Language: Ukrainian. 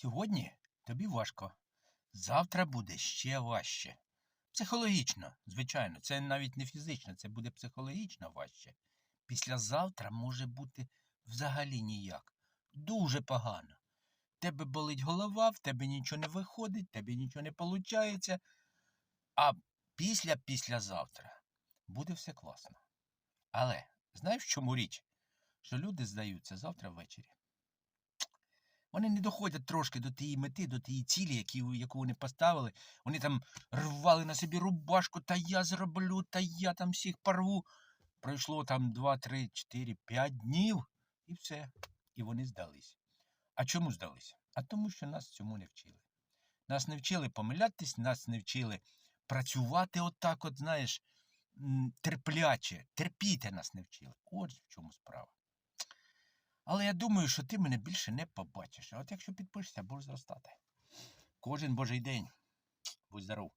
Сьогодні тобі важко, завтра буде ще важче. Психологічно, звичайно, це навіть не фізично, це буде психологічно важче. Післязавтра може бути взагалі ніяк. Дуже погано. В тебе болить голова, в тебе нічого не виходить, в тебе нічого не виходить. А післязавтра буде все класно. Але знаєш, в чому річ? Що люди здаються завтра ввечері. Вони не доходять трошки до тієї мети, до тієї цілі, яку вони поставили. Вони там рвали на собі рубашку, та я зроблю, та я там всіх порву. Пройшло там 2, 3, 4, 5 днів і все. І вони здались. А чому здались? А тому, що нас цьому не вчили. Нас не вчили помилятись, нас не вчили працювати отак от, знаєш, терпляче. Терпіти нас не вчили. От в чому справа. Але я думаю, що ти мене більше не побачиш. А от якщо підпишешся, будеш зростати. Кожен божий день. Будь здоров.